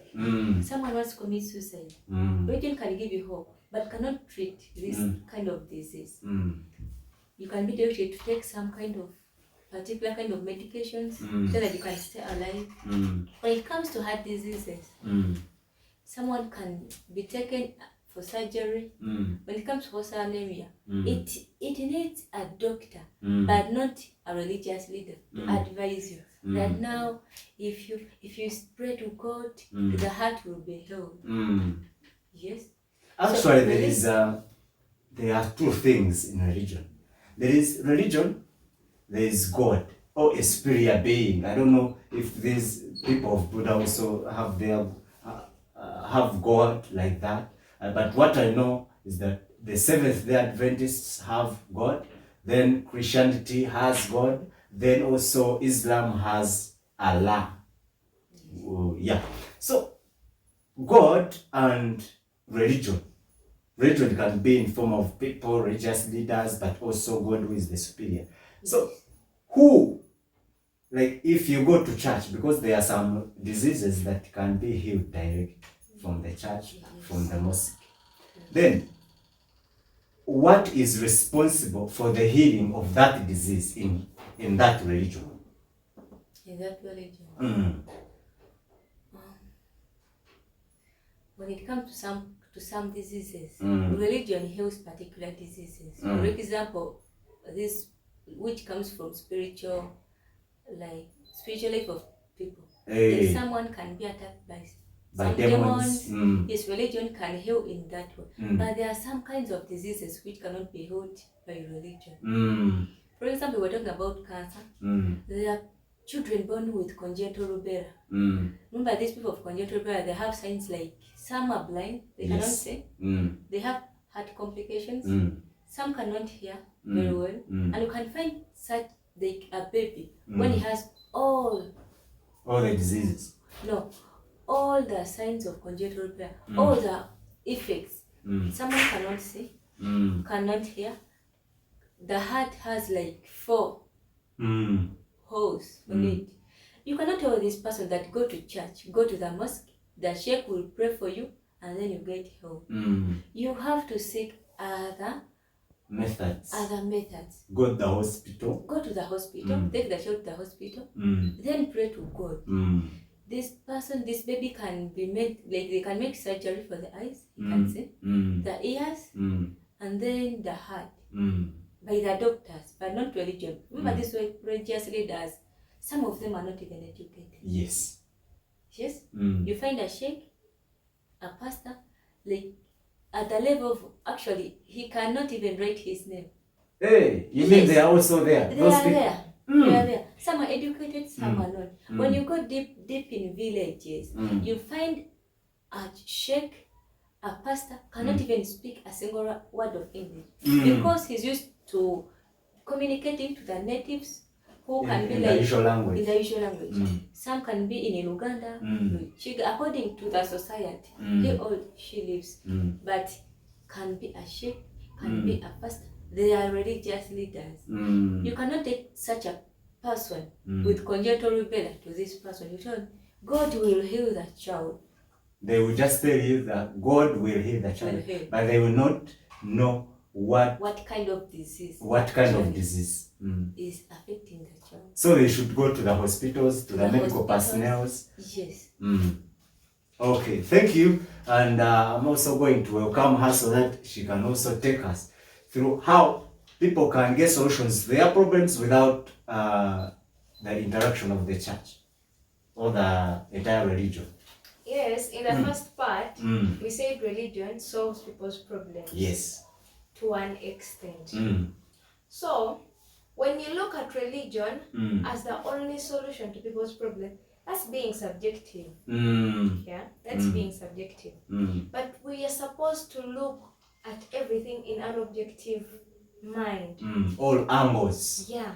[SPEAKER 3] Someone wants to commit suicide. Religion can give you hope, but cannot treat this kind of disease. You can be directed to take some kind of particular kind of medications so that you can stay alive. When it comes to heart diseases, someone can be taken for surgery. When it comes to horse anemia, it needs a doctor, but not a religious leader to advise you that now if you pray to God, the heart will be healed. Yes.
[SPEAKER 2] Actually, there are two things in religion. There is religion, there is God, or a superior being. I don't know if these people of Buddha also have have God like that. But what I know is that the Seventh-day Adventists have God, then Christianity has God, then also Islam has Allah. Yeah. So God and religion. Religion can be in form of people, religious leaders, but also God who is the superior. So who, like if you go to church, because there are some diseases that can be healed directly from the church, from the mosque, then what is responsible for the healing of that disease in that religion?
[SPEAKER 3] In that religion. When it comes to some diseases, religion heals particular diseases. For example, this which comes from spiritual life of people. If someone can be attacked by some demons, yes, religion can heal in that way. But there are some kinds of diseases which cannot be healed by religion. For example, we're talking about cancer. There are children born with congenital rubella. Remember, these people of congenital rubella, they have signs like some are blind, they cannot see. They have heart complications. Some cannot hear very well. And you can find such like a baby when he has all
[SPEAKER 2] the diseases.
[SPEAKER 3] No, all the signs of congenital rubella, all the effects. Someone cannot see, cannot hear. The heart has like 4 holes on it. You cannot tell this person that go to church, go to the mosque, the sheikh will pray for you, and then you get help. You have to seek other methods.
[SPEAKER 2] Go to the hospital.
[SPEAKER 3] Take the child to the hospital. Then pray to God. This baby can be made, like they can make surgery for the eyes, you can see, the ears, and then the heart. By the doctors, but not religion. Remember this way, religious leaders, some of them are not even educated.
[SPEAKER 2] Yes.
[SPEAKER 3] You find a sheikh, a pastor, like at the level of, actually, he cannot even write his name.
[SPEAKER 2] Hey, you mean they are also there?
[SPEAKER 3] They are there. They are there. Some are educated, some are not. When you go deep in villages, you find a sheikh, a pastor cannot even speak a single word of English because he's used to communicating to the natives who can be
[SPEAKER 2] in
[SPEAKER 3] like
[SPEAKER 2] the usual language.
[SPEAKER 3] In the usual language. Some can be in Uganda, according to the society he or she lives, but can be a sheikh, can be a pastor. They are religious leaders. You cannot take such a person with congenital rubella to this person. You tell him, God will heal the child.
[SPEAKER 2] They will just tell you that God will heal the child, but they will not know what kind of disease
[SPEAKER 3] is affecting the child.
[SPEAKER 2] So they should go to the hospitals, to the medical personnel.
[SPEAKER 3] Yes.
[SPEAKER 2] Okay, thank you. And I'm also going to welcome her so that she can also take us through how people can get solutions to their problems without the interaction of the church or the entire religion.
[SPEAKER 4] Yes, in the first part, we said religion solves people's problems.
[SPEAKER 2] Yes.
[SPEAKER 4] To an extent. So, when you look at religion as the only solution to people's problems, that's being subjective. Yeah, that's being subjective. But we are supposed to look at everything in an objective mind.
[SPEAKER 2] All angles.
[SPEAKER 4] Yeah.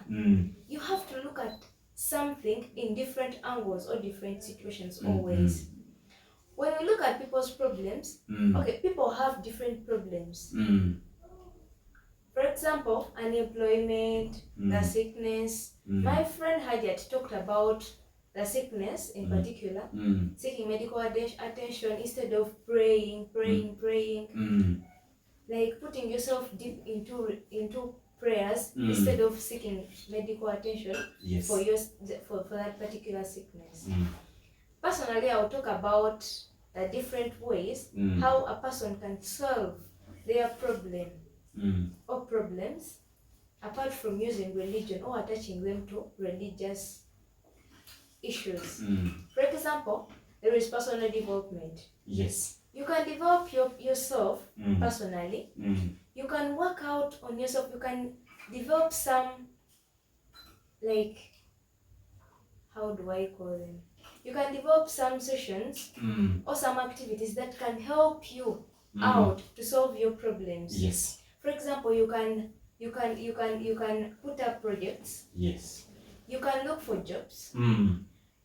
[SPEAKER 4] You have to look at something in different angles or different situations always. When we look at people's problems, okay, people have different problems. For example, unemployment, the sickness. My friend Hajat talked about the sickness in particular, seeking medical attention instead of praying, like putting yourself deep into prayers instead of seeking medical attention
[SPEAKER 2] Yes.
[SPEAKER 4] for that particular sickness. Personally, I'll talk about the different ways how a person can solve their problem or problems apart from using religion or attaching them to religious issues. For example, there is personal development.
[SPEAKER 2] Yes.
[SPEAKER 4] You can develop yourself personally. You can work out on yourself. You can develop some, like, how do I call them? You can develop some sessions or some activities that can help you out to solve your problems.
[SPEAKER 2] Yes.
[SPEAKER 4] For example, you can put up projects.
[SPEAKER 2] Yes.
[SPEAKER 4] You can look for jobs.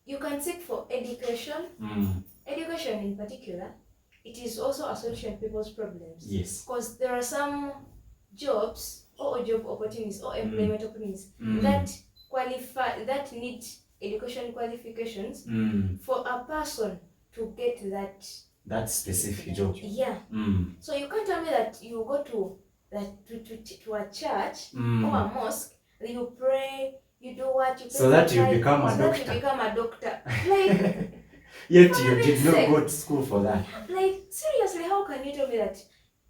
[SPEAKER 4] You can seek for education. Education in particular, it is also a solution to people's problems.
[SPEAKER 2] Yes.
[SPEAKER 4] Because there are some jobs or job opportunities or employment opportunities that need education qualifications for a person to get that
[SPEAKER 2] specific job.
[SPEAKER 4] Yeah. So you can't tell me that you go to a church or a mosque, you pray, you do what you pray
[SPEAKER 2] So that you
[SPEAKER 4] time,
[SPEAKER 2] become a
[SPEAKER 4] so
[SPEAKER 2] doctor.
[SPEAKER 4] that you become a doctor. Like,
[SPEAKER 2] Yet you did not go to school for that.
[SPEAKER 4] like, seriously, how can you tell me that?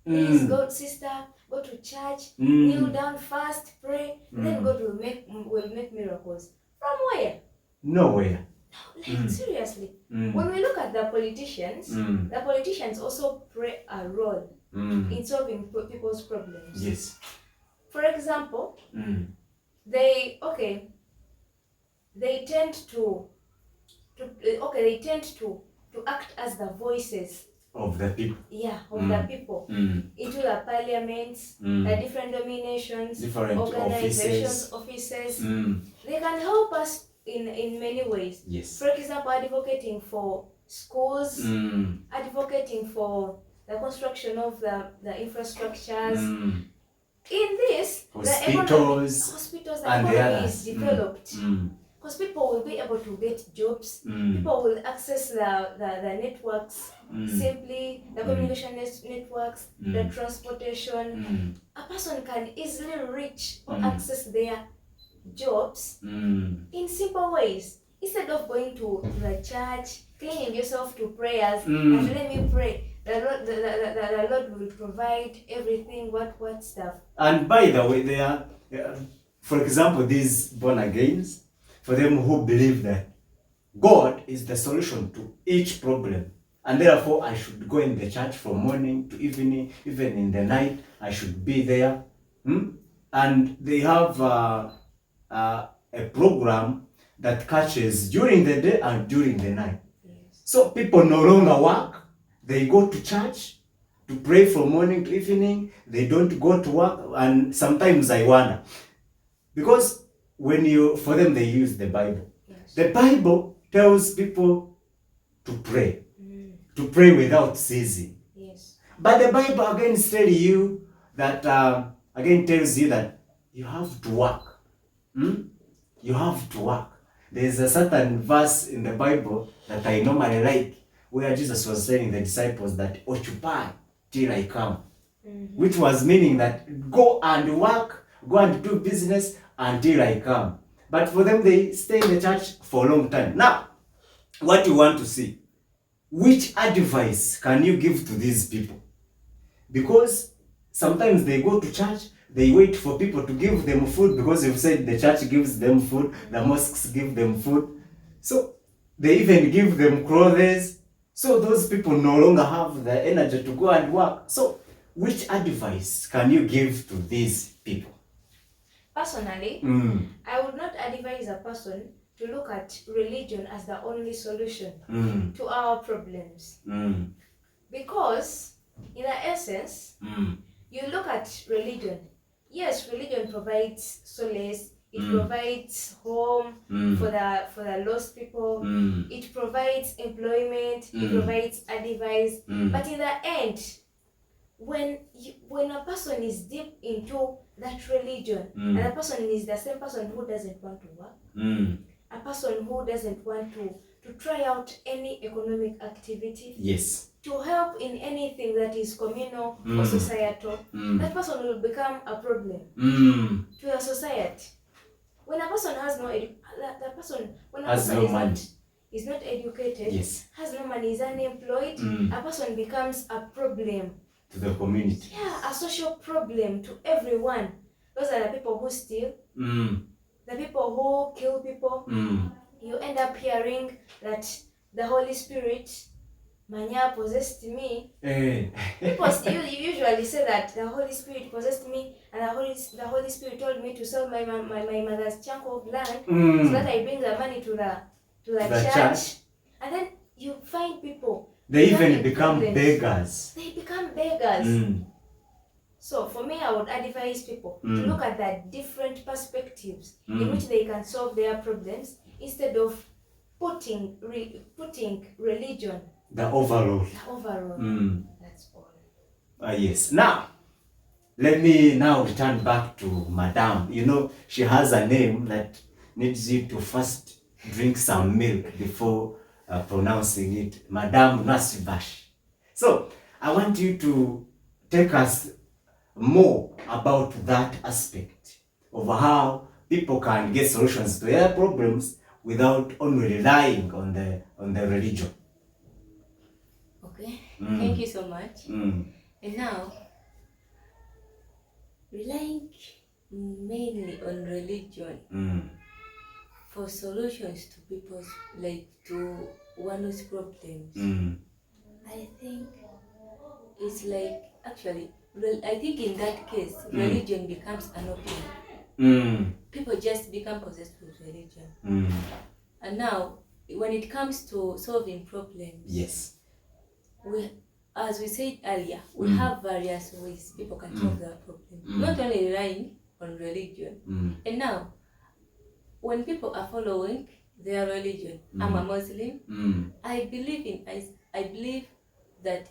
[SPEAKER 4] Please go, sister, go to church, kneel down, fast, pray, then God will make miracles. From where?
[SPEAKER 2] Nowhere.
[SPEAKER 4] Like, seriously. When we look at the politicians also play a role in solving people's problems.
[SPEAKER 2] Yes.
[SPEAKER 4] For example, they tend to act as the voices
[SPEAKER 2] Of the people.
[SPEAKER 4] the people into the parliaments, the different dominations,
[SPEAKER 2] Different
[SPEAKER 4] organizations, offices. They can help us in many ways.
[SPEAKER 2] Yes.
[SPEAKER 4] For example, advocating for schools, advocating for the construction of the infrastructures. In this,
[SPEAKER 2] Hospitals
[SPEAKER 4] the
[SPEAKER 2] and the
[SPEAKER 4] economy
[SPEAKER 2] others.
[SPEAKER 4] is developed. Because people will be able to get jobs, people will access the networks simply, the communication networks, the transportation. A person can easily reach or access their jobs in simple ways. Instead of going to the church, clinging yourself to prayers, and let me pray, the Lord will provide everything, what stuff.
[SPEAKER 2] And by the way, they are, for example, these born agains, for them who believe that God is the solution to each problem, and therefore I should go in the church from morning to evening, even in the night, I should be there. And they have a program that catches during the day and during the night.
[SPEAKER 4] Yes.
[SPEAKER 2] So people no longer work, they go to church to pray from morning to evening, they don't go to work, and sometimes I wonder, because for them they use the Bible.
[SPEAKER 4] Yes.
[SPEAKER 2] The Bible tells people to pray without ceasing.
[SPEAKER 4] Yes.
[SPEAKER 2] But the Bible again tells you that you have to work. You have to work. There's a certain verse in the Bible that I normally like, where Jesus was telling the disciples that occupy till I come, which was meaning that go and work, go and do business until I come. But for them, they stay in the church for a long time. Now, what you want to see, which advice can you give to these people? Because sometimes they go to church, they wait for people to give them food, because you've said the church gives them food, the mosques give them food. So they even give them clothes. So those people no longer have the energy to go and work. So which advice can you give to these people?
[SPEAKER 4] Personally, I would not advise a person to look at religion as the only solution to our problems. Because, in the essence, you look at religion. Yes, religion provides solace. It provides home for the lost people. It provides employment. It provides advice. But in the end, when a person is deep into that religion, and a person is the same person who doesn't want to work, a person who doesn't want to try out any economic activity,
[SPEAKER 2] Yes.
[SPEAKER 4] to help in anything that is communal or societal, that person will become a problem to your society. When a person has no money, is not educated, has no money, is unemployed, a person becomes a problem
[SPEAKER 2] to the community.
[SPEAKER 4] Yeah, a social problem to everyone. Those are the people who steal, the people who kill people. You end up hearing that the Holy Spirit, Manya, possessed me. People usually say that the Holy Spirit possessed me, and the Holy Spirit told me to sell my mother's chunk of land so that I bring the money to the church. And then you find people.
[SPEAKER 2] They even become beggars.
[SPEAKER 4] They become beggars. So for me, I would advise people to look at the different perspectives in which they can solve their problems instead of putting religion.
[SPEAKER 2] The overall.
[SPEAKER 4] That's all.
[SPEAKER 2] Yes. Now, let me now return back to Madame. You know, she has a name that needs you to first drink some milk before pronouncing it. Madame Nasibash. So, I want you to take us more about that aspect of how people can get solutions to their problems without only relying on the religion.
[SPEAKER 3] Okay, thank you so much. And now, relying mainly on religion for solutions to people's, like to one's problems, I think it's like, actually, I think in that case, religion becomes an opinion. People just become possessed with religion. And now, when it comes to solving problems, as we said earlier, we have various ways people can solve their problem. Not only relying on religion. And now, when people are following their religion, I'm a Muslim, I believe that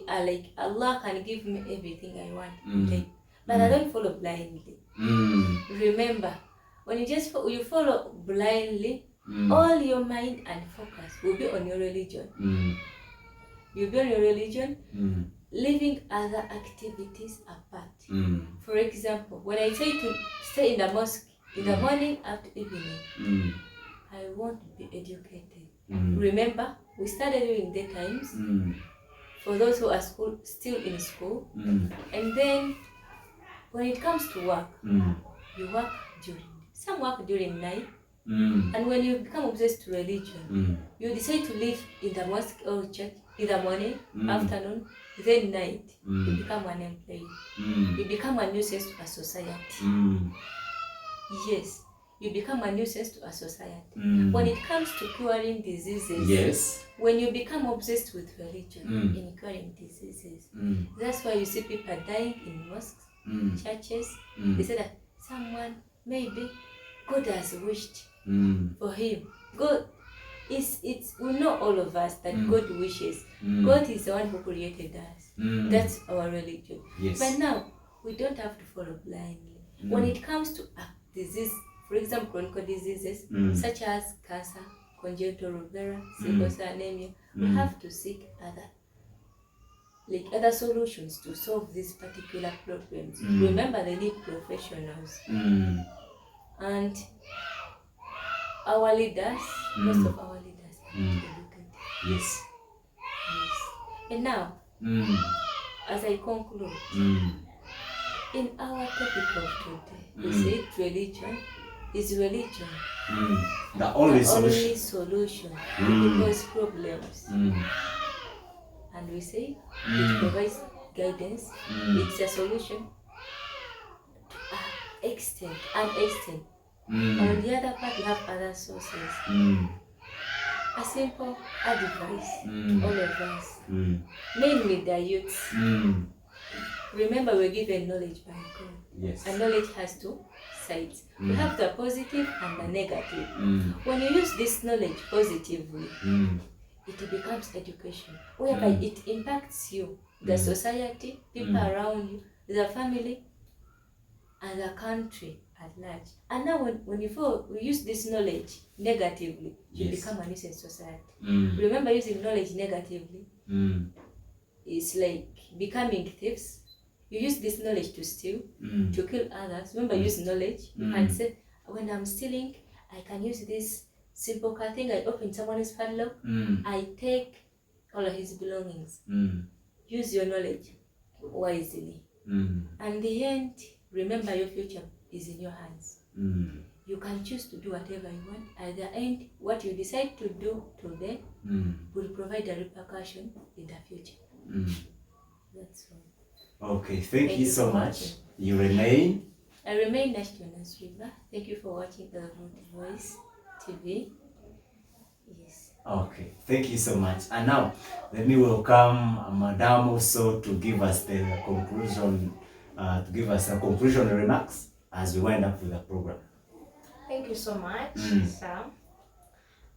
[SPEAKER 3] like Allah can give me everything I want, like, but I don't follow blindly. Remember, when you follow blindly, all your mind and focus will be on your religion. You'll be on your religion, leaving other activities apart. For example, when I say to stay in the mosque in the morning after evening, I want to be educated. Remember, we started during daytimes for those who are still in school, and then when it comes to work, you work some work during night, and when you become obsessed to religion, you decide to live in the mosque or church in the morning, afternoon, then night. You become unemployed. You become a nuisance to a society. Yes, you become a nuisance to a society. When it comes to curing diseases, when you become obsessed with religion in curing diseases, that's why you see people dying in mosques, churches. They say that someone, maybe God has wished for him. God, we know all of us that God wishes. God is the one who created us. That's our religion. But now, we don't have to follow blindly. When it comes to a disease, for example, chronic diseases such as cancer, congenital rubella, sickle cell anemia, we have to seek other solutions to solve these particular problems. Remember, they need professionals. And our leaders, most of our leaders are educated.
[SPEAKER 2] Yes.
[SPEAKER 3] And now, as I conclude, in our topic of today, we say religion is religion.
[SPEAKER 2] The only
[SPEAKER 3] solution
[SPEAKER 2] solution
[SPEAKER 3] to people's problems. And we say it provides guidance, it's a solution to an extent. On the other part, we have other sources. A simple advice to all of us, mainly the youths. Remember, we're given knowledge by God.
[SPEAKER 2] Yes.
[SPEAKER 3] And knowledge has two sides. We have the positive and the negative. When you use this knowledge positively, it becomes education, whereby it impacts you, the society, people around you, the family, and the country at large. And now when we use this knowledge negatively, you
[SPEAKER 2] Yes.
[SPEAKER 3] become a nuisance to society. Remember, using knowledge negatively is like becoming thieves. You use this knowledge to steal, to kill others. Remember, use knowledge. You can say, when I'm stealing, I can use this simple car thing. I open someone's padlock, I take all of his belongings. Use your knowledge wisely. And the end, remember, your future is in your hands. You can choose to do whatever you want. At the end, what you decide to do today will provide a repercussion in the future. That's all.
[SPEAKER 2] Okay, thank you so much. You remain?
[SPEAKER 3] I remain Nakityo and Ms. Thank you for watching Elevated Voice TV. Yes.
[SPEAKER 2] Okay, thank you so much. And now, let me welcome Madam also to give us the conclusion, a conclusion remarks as we wind up with the program.
[SPEAKER 4] Thank you so much, Sam.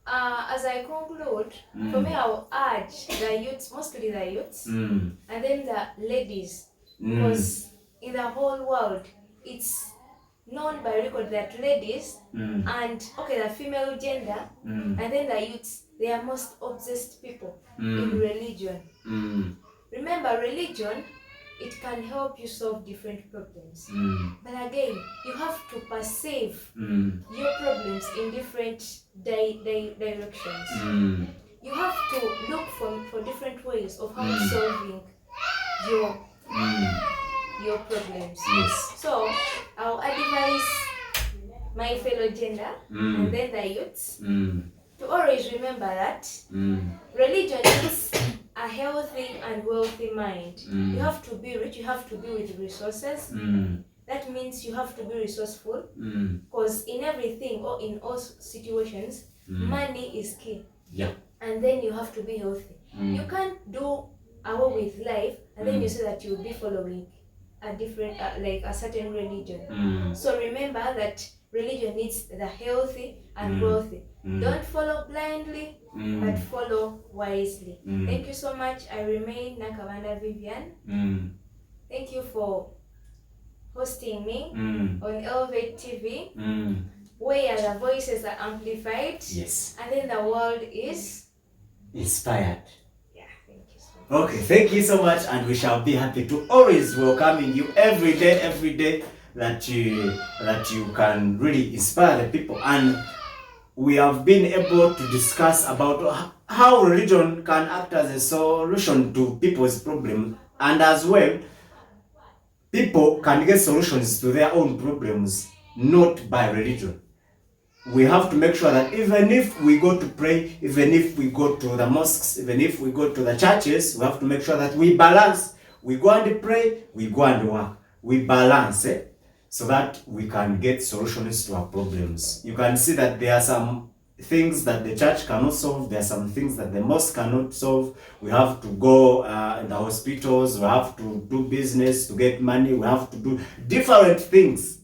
[SPEAKER 4] As I conclude, for me, I will urge the youths, mostly the youths, and then the ladies, because in the whole world, it's known by record that ladies and the female gender and then the youths, they are most obsessed people in religion. Remember, religion, it can help you solve different problems. But again, you have to perceive your problems in different directions. You have to look for different ways of how solving your problems.
[SPEAKER 2] Yes.
[SPEAKER 4] So I'll advise my fellow gender and then the youths to always remember that religion is a healthy and wealthy mind. You have to be rich, you have to be with resources. That means you have to be resourceful, because in everything or in all situations, money is key.
[SPEAKER 2] Yeah.
[SPEAKER 4] And then you have to be healthy. You can't do away with life and then you say that you'll be following a different, like a certain religion. So remember that religion needs the healthy and wealthy. Don't follow blindly, but follow wisely. Thank you so much. I remain Nakawanda Vivian. Thank you for hosting me on Elevate TV, where the voices are amplified.
[SPEAKER 2] Yes.
[SPEAKER 4] And then the world is
[SPEAKER 2] inspired.
[SPEAKER 4] Yeah, thank you so much.
[SPEAKER 2] Okay, thank you so much, and we shall be happy to always welcoming you every day that you can really inspire the people. And we have been able to discuss about how religion can act as a solution to people's problems, and as well, people can get solutions to their own problems, not by religion. We have to make sure that even if we go to pray, even if we go to the mosques, even if we go to the churches, we have to make sure that we balance. We go and pray, we go and work. We balance it so that we can get solutions to our problems. You can see that there are some things that the church cannot solve. There are some things that the mosque cannot solve. We have to go in the hospitals. We have to do business to get money. We have to do different things.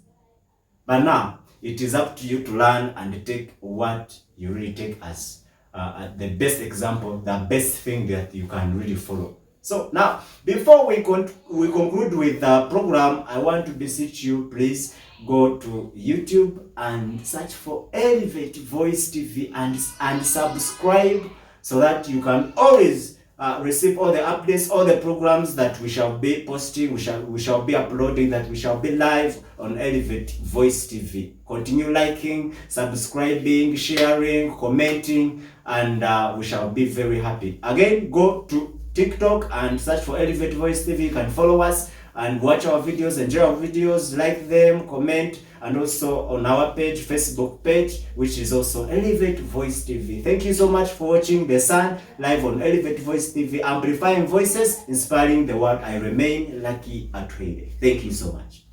[SPEAKER 2] But now, it is up to you to learn and take what you really take as the best example, the best thing that you can really follow. So now, before we conclude with the program, I want to beseech you, please go to YouTube and search for Elevate Voice TV and subscribe so that you can always receive all the updates, all the programs that we shall be posting, we shall be uploading, that we shall be live on Elevate Voice TV. Continue liking, subscribing, sharing, commenting, and we shall be very happy. Again, go to TikTok and search for Elevate Voice TV. You can follow us and watch our videos, enjoy our videos, like them, comment, and also on our page, Facebook page, which is also Elevate Voice TV. Thank you so much for watching The Sun live on Elevate Voice TV, amplifying voices, inspiring the world. I remain Lucky Atwede. Thank you so much.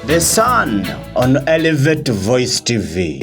[SPEAKER 1] The Sun on Elevate Voice TV.